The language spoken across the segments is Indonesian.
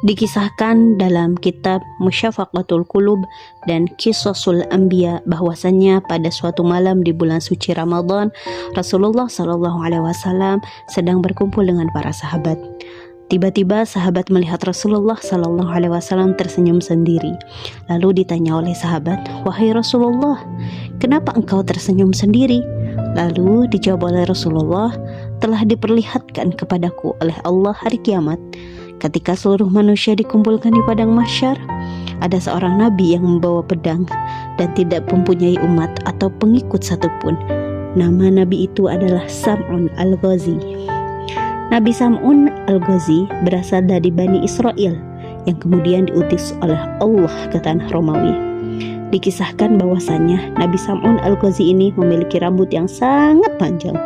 Dikisahkan dalam kitab Musyafaqatul Qulub dan Qisasul Anbiya bahwasannya pada suatu malam di bulan suci Ramadan, Rasulullah SAW sedang berkumpul dengan para sahabat. Tiba-tiba sahabat melihat Rasulullah SAW tersenyum sendiri. Lalu ditanya oleh sahabat, "Wahai Rasulullah, kenapa engkau tersenyum sendiri?" Lalu dijawab oleh Rasulullah, "Telah diperlihatkan kepadaku oleh Allah hari kiamat, ketika seluruh manusia dikumpulkan di padang mahsyar, ada seorang nabi yang membawa pedang dan tidak mempunyai umat atau pengikut satupun. Nama nabi itu adalah Sam'un al-Ghazi." Nabi Sam'un al-Ghazi berasal dari Bani Israel yang kemudian diutus oleh Allah ke tanah Romawi. Dikisahkan bahwasannya Nabi Sam'un al-Ghazi ini memiliki rambut yang sangat panjang,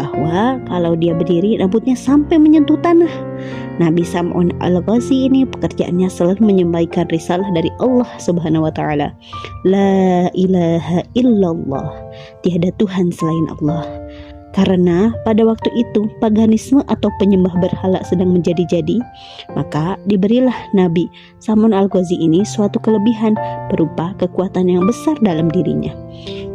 bahwa kalau dia berdiri rambutnya sampai menyentuh tanah. Nabi Sam'un al-Ghazi ini pekerjaannya selalu menyampaikan risalah dari Allah Subhanahu wa taala. La ilaha illallah, tiada Tuhan selain Allah. Karena pada waktu itu paganisme atau penyembah berhala sedang menjadi-jadi, maka diberilah Nabi Sam'un al-Ghazi ini suatu kelebihan berupa kekuatan yang besar dalam dirinya,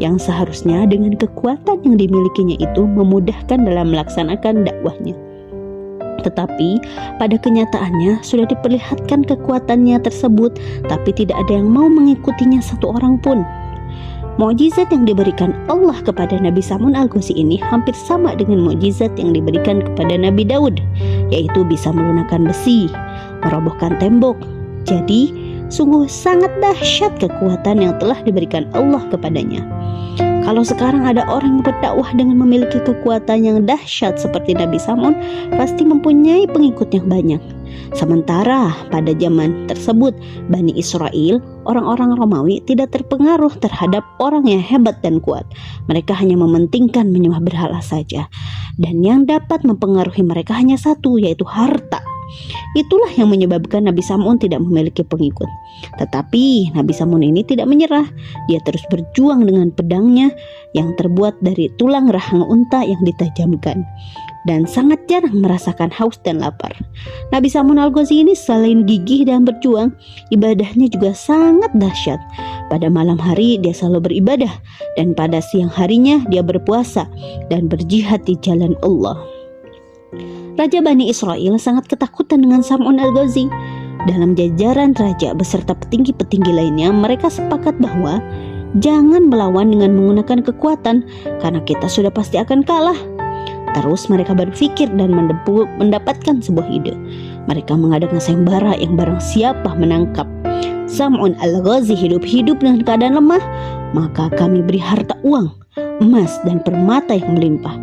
yang seharusnya dengan kekuatan yang dimilikinya itu memudahkan dalam melaksanakan dakwahnya. Tetapi pada kenyataannya sudah diperlihatkan kekuatannya tersebut, tapi tidak ada yang mau mengikutinya satu orang pun. Mukjizat yang diberikan Allah kepada Nabi Sam'un al-Ghazi ini hampir sama dengan mukjizat yang diberikan kepada Nabi Daud, yaitu bisa melunakkan besi, merobohkan tembok. Jadi sungguh sangat dahsyat kekuatan yang telah diberikan Allah kepadanya. Kalau sekarang ada orang yang berdakwah dengan memiliki kekuatan yang dahsyat seperti Nabi Sam'un, pasti mempunyai pengikut yang banyak. Sementara pada zaman tersebut Bani Israel, orang-orang Romawi tidak terpengaruh terhadap orang yang hebat dan kuat. Mereka hanya mementingkan menyembah berhala saja. Dan yang dapat mempengaruhi mereka hanya satu, yaitu harta. Itulah yang menyebabkan Nabi Sam'un tidak memiliki pengikut. Tetapi Nabi Sam'un ini tidak menyerah. Dia terus berjuang dengan pedangnya yang terbuat dari tulang rahang unta yang ditajamkan, dan sangat jarang merasakan haus dan lapar. Nabi Sam'un al-Ghazi ini selain gigih dan berjuang, ibadahnya juga sangat dahsyat. Pada malam hari dia selalu beribadah, dan pada siang harinya dia berpuasa dan berjihad di jalan Allah. Raja Bani Israel sangat ketakutan dengan Sam'un al-Ghazi. Dalam jajaran raja beserta petinggi-petinggi lainnya, mereka sepakat bahwa jangan melawan dengan menggunakan kekuatan, karena kita sudah pasti akan kalah. Terus mereka berpikir dan mendapatkan sebuah ide. Mereka mengadakan sayembara yang barang siapa menangkap Sam'un al-Ghazi hidup-hidup dengan keadaan lemah, maka kami beri harta uang, emas dan permata yang melimpah.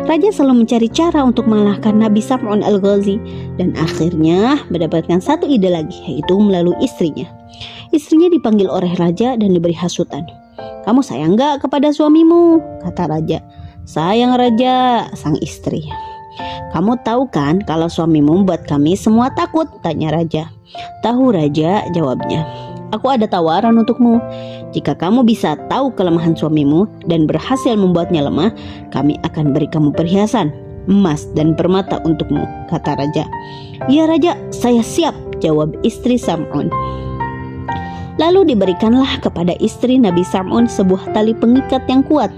Raja selalu mencari cara untuk mengalahkan Nabi Sam'un al-Ghazi, dan akhirnya mendapatkan satu ide lagi, yaitu melalui istrinya. Istrinya dipanggil oleh raja dan diberi hasutan. "Kamu sayang gak kepada suamimu?" kata raja. "Sayang Raja," sang istri. "Kamu tahu kan kalau suamimu membuat kami semua takut?" tanya raja. "Tahu Raja," jawabnya. "Aku ada tawaran untukmu. Jika kamu bisa tahu kelemahan suamimu dan berhasil membuatnya lemah, kami akan beri kamu perhiasan, emas dan permata untukmu," kata raja. "Ya Raja, saya siap," jawab istri Sam'un. Lalu diberikanlah kepada istri Nabi Sam'un sebuah tali pengikat yang kuat.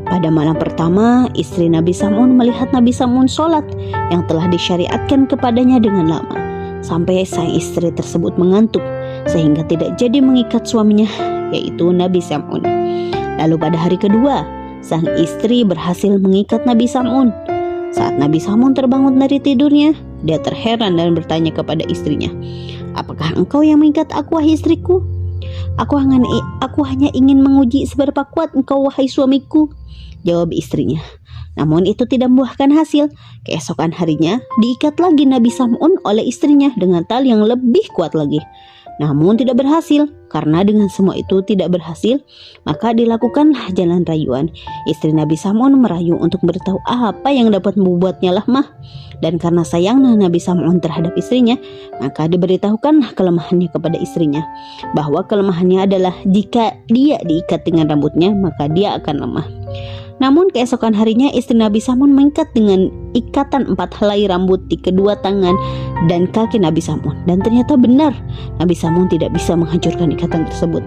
Pada malam pertama, istri Nabi Sam'un melihat Nabi Sam'un sholat yang telah disyariatkan kepadanya dengan lama, sampai sang istri tersebut mengantuk sehingga tidak jadi mengikat suaminya, yaitu Nabi Sam'un. Lalu pada hari kedua, sang istri berhasil mengikat Nabi Sam'un. Saat Nabi Sam'un terbangun dari tidurnya, dia terheran dan bertanya kepada istrinya, "Apakah engkau yang mengikat aku, wahai istriku?" Aku hanya ingin menguji seberapa kuat engkau, wahai suamiku," jawab istrinya. Namun itu tidak membuahkan hasil. Keesokan harinya diikat lagi Nabi Sam'un oleh istrinya dengan tali yang lebih kuat lagi. Namun tidak berhasil. Karena dengan semua itu tidak berhasil, maka dilakukanlah jalan rayuan. Istri Nabi Sam'un merayu untuk beritahu apa yang dapat membuatnya lemah. Dan karena sayangnya Nabi Sam'un terhadap istrinya, maka diberitahukanlah kelemahannya kepada istrinya, bahwa kelemahannya adalah jika dia diikat dengan rambutnya, maka dia akan lemah. Namun keesokan harinya istri Nabi Samun mengikat dengan ikatan 4 helai rambut di kedua tangan dan kaki Nabi Samun. Dan ternyata benar, Nabi Samun tidak bisa menghancurkan ikatan tersebut.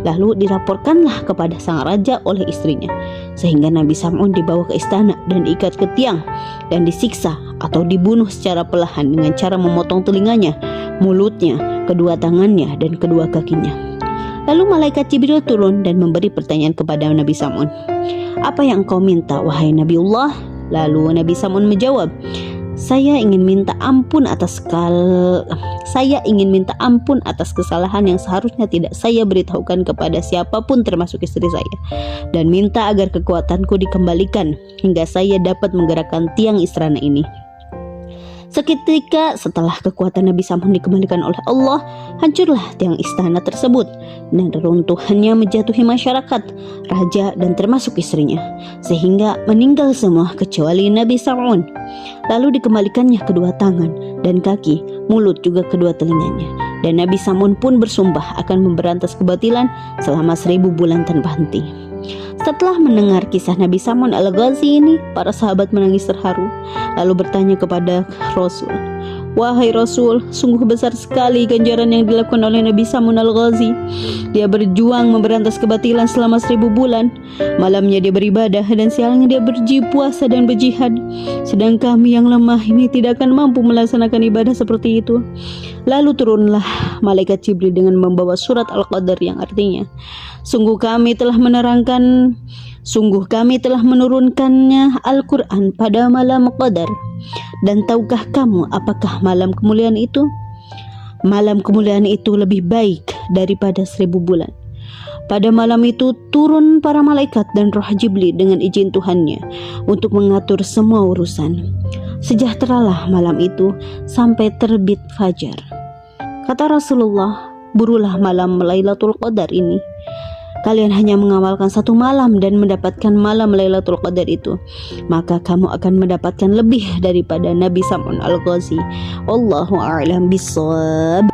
Lalu dilaporkanlah kepada sang raja oleh istrinya, sehingga Nabi Samun dibawa ke istana dan diikat ke tiang dan disiksa atau dibunuh secara perlahan dengan cara memotong telinganya, mulutnya, kedua tangannya, dan kedua kakinya. Lalu malaikat Jibril turun dan memberi pertanyaan kepada Nabi Samun. Apa yang engkau minta, wahai Nabiullah? Lalu Nabi Samun menjawab, Saya ingin minta ampun atas kesalahan yang seharusnya tidak saya beritahukan kepada siapapun termasuk istri saya, dan minta agar kekuatanku dikembalikan hingga saya dapat menggerakkan tiang istana ini. Seketika setelah kekuatan Nabi Samun dikembalikan oleh Allah, hancurlah tiang istana tersebut dan reruntuhannya menjatuhi masyarakat, raja dan termasuk istrinya, sehingga meninggal semua kecuali Nabi Samun. Lalu dikembalikannya kedua tangan dan kaki, mulut juga kedua telinganya. Dan Nabi Samun pun bersumpah akan memberantas kebatilan selama 1000 bulan tanpa henti. Setelah mendengar kisah Nabi Samun al-Ghazi ini, para sahabat menangis terharu, lalu bertanya kepada Rasul, Wahai Rasul, sungguh besar sekali ganjaran yang dilakukan oleh Nabi Samun al-Ghazi. Dia berjuang memberantas kebatilan selama 1000 bulan. Malamnya dia beribadah dan siangnya dia berpuasa dan berjihad. Sedang kami yang lemah ini tidak akan mampu melaksanakan ibadah seperti itu. Lalu turunlah malaikat Jibril dengan membawa surat Al-Qadar yang artinya, Sungguh kami telah menurunkannya Al-Quran pada malam Qadar. Dan tahukah kamu apakah malam kemuliaan itu? Malam kemuliaan itu lebih baik daripada 1000 bulan. Pada malam itu turun para malaikat dan roh Jibril dengan izin Tuhannya untuk mengatur semua urusan. Sejahteralah malam itu sampai terbit fajar. Kata Rasulullah, burulah malam Lailatul Qadar ini. Kalian hanya mengamalkan 1 malam dan mendapatkan malam Lailatul Qadar itu, maka kamu akan mendapatkan lebih daripada Nabi Samun al-Ghazi. Wallahu a'lam bishawab.